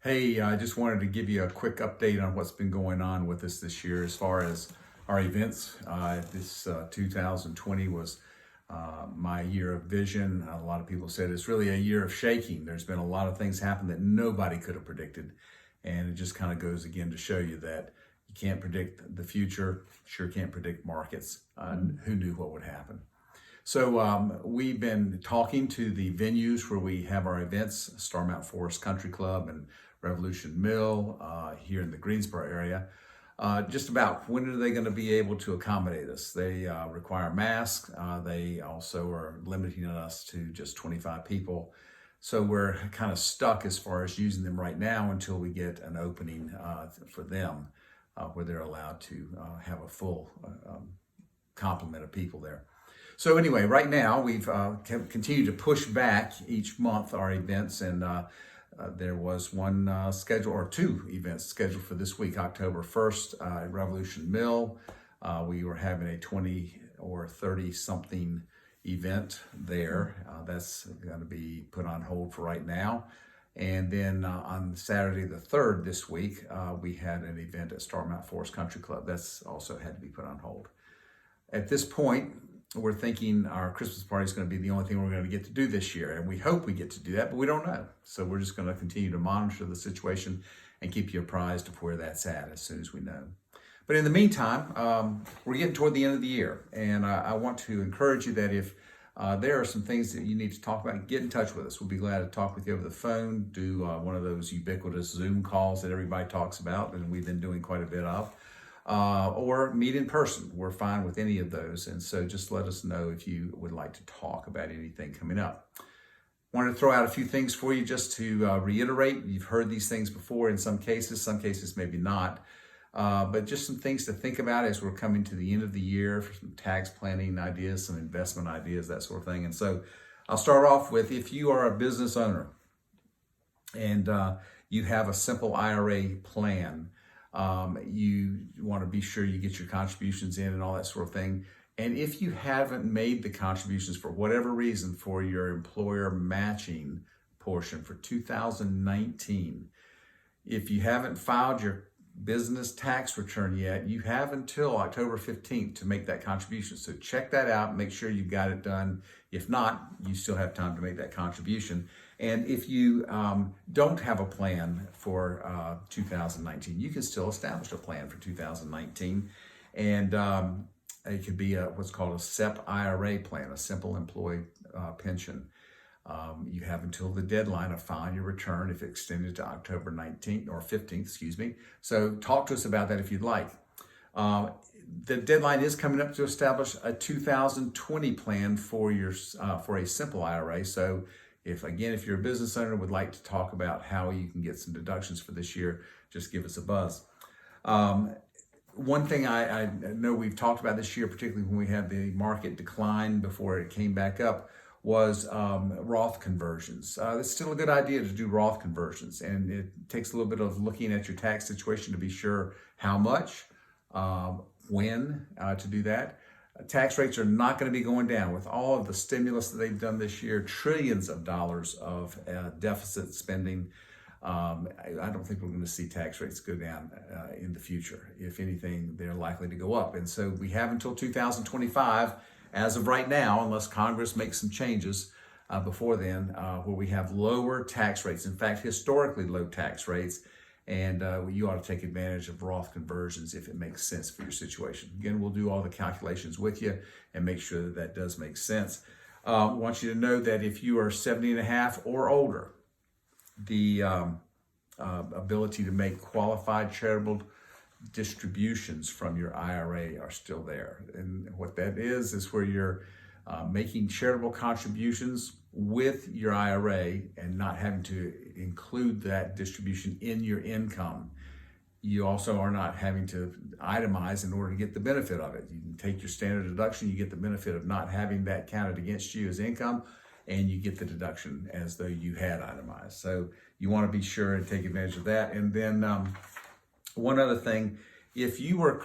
Hey, I just wanted to give you a quick update on what's been going on with us this year as far as our events. This 2020 was my year of vision. A lot of people said it's really a year of shaking. There's been a lot of things happen that nobody could have predicted. And it just kind of goes again to show you that you can't predict the future, sure can't predict markets. Who knew what would happen? So we've been talking to the venues where we have our events, Starmount Forest Country Club and Revolution Mill here in the Greensboro area, just about when are they going to be able to accommodate us. They require masks. They also are limiting us to just 25 people. So we're kind of stuck as far as using them right now until we get an opening for them where they're allowed to have a full complement of people there. So anyway, right now we've continued to push back each month our events, and there was one schedule or two events scheduled for this week, October 1st at Revolution Mill. We were having a 20 or 30 something event there. That's going to be put on hold for right now. And then on Saturday the 3rd this week, we had an event at Starmount Forest Country Club. That's also had to be put on hold. At this point, we're thinking our Christmas party is going to be the only thing we're going to get to do this year. And we hope we get to do that, but we don't know. So we're just going to continue to monitor the situation and keep you apprised of where that's at as soon as we know. But in the meantime, we're getting toward the end of the year. And I want to encourage you that if there are some things that you need to talk about, get in touch with us. We'll be glad to talk with you over the phone, do one of those ubiquitous Zoom calls that everybody talks about and we've been doing quite a bit of. Or meet in person. We're fine with any of those. And so just let us know if you would like to talk about anything coming up. Wanted to throw out a few things for you just to reiterate. You've heard these things before in some cases maybe not. But just some things to think about as we're coming to the end of the year for some tax planning ideas, some investment ideas, that sort of thing. And so I'll start off with, if you are a business owner and you have a simple IRA plan, you want to be sure you get your contributions in and all that sort of thing. And if you haven't made the contributions for whatever reason for your employer matching portion for 2019, if you haven't filed your business tax return yet, you have until October 15th to make that contribution. So check that out, make sure you've got it done. If not, you still have time to make that contribution. And if you don't have a plan for 2019, you can still establish a plan for 2019. And it could be what's called a SEP IRA plan, a simple employee pension. You have until the deadline of filing your return if extended to October 19th or 15th, excuse me. So talk to us about that if you'd like. The deadline is coming up to establish a 2020 plan for your for a simple IRA. So if you're a business owner and would like to talk about how you can get some deductions for this year, just give us a buzz. One thing I know we've talked about this year, particularly when we had the market decline before it came back up, was Roth conversions. It's still a good idea to do Roth conversions, and it takes a little bit of looking at your tax situation to be sure how much, when to do that. Tax rates are not going to be going down with all of the stimulus that they've done this year, trillions of dollars of deficit spending. I don't think we're going to see tax rates go down in the future. If anything, they're likely to go up. And so we have until 2025, as of right now, unless Congress makes some changes before then, where we have lower tax rates. In fact, historically low tax rates. And you ought to take advantage of Roth conversions if it makes sense for your situation. Again, we'll do all the calculations with you and make sure that that does make sense. I want you to know that if you are 70 and a half or older, the ability to make qualified charitable distributions from your IRA are still there. And what that is where you're making charitable contributions with your IRA and not having to include that distribution in your income. You also are not having to itemize in order to get the benefit of it. You can take your standard deduction, you get the benefit of not having that counted against you as income, and you get the deduction as though you had itemized. So you want to be sure and take advantage of that. And then one other thing, if you were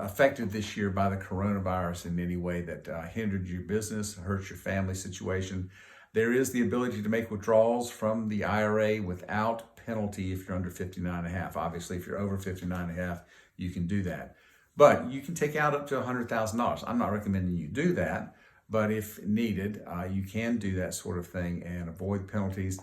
affected this year by the coronavirus in any way that hindered your business, hurt your family situation, there is the ability to make withdrawals from the IRA without penalty if you're under 59.5. Obviously, if you're over 59.5, you can do that. But you can take out up to $100,000. I'm not recommending you do that, but if needed, you can do that sort of thing and avoid penalties.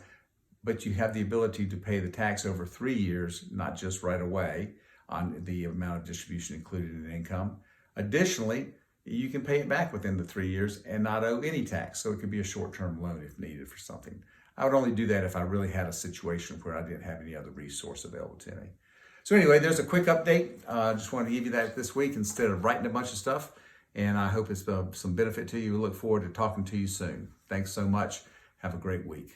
But you have the ability to pay the tax over 3 years, not just right away, on the amount of distribution included in income. Additionally, you can pay it back within the 3 years and not owe any tax. So it could be a short-term loan if needed for something. I would only do that if I really had a situation where I didn't have any other resource available to me. So anyway, there's a quick update. I just wanted to give you that this week instead of writing a bunch of stuff. And I hope it's some benefit to you. We look forward to talking to you soon. Thanks so much. Have a great week.